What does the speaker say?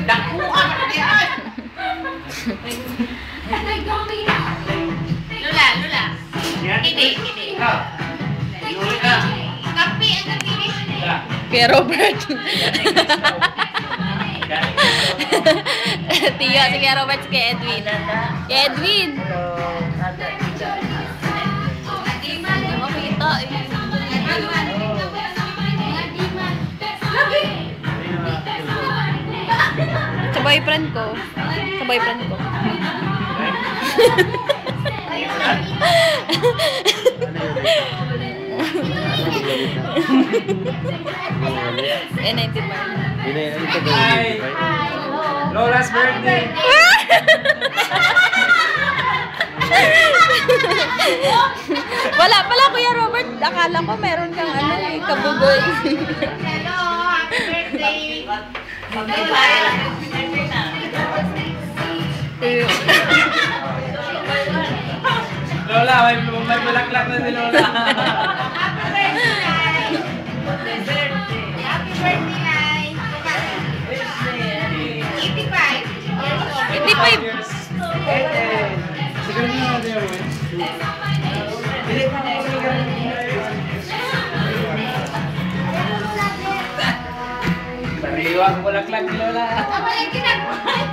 Dakuha ka na yan! Lula. Hindi. Kapi ang kapinis. Kuya Robert. Tiyo, si Kuya Robert, si Kuya Edwin. Kuya Edwin! Hindi mo kita eh. Sa boyfriend ko. N95. Lola's birthday! Wala pala, Kuya Robert. Akala ko meron kang kabugoy. Hello, happy birthday! Lola, may bulaklak na si Lola. Happy birthday, Nay! 85! 85. Siguro na natin yung sariwa ang bulaklak ni Lola. Ay, ginagmay!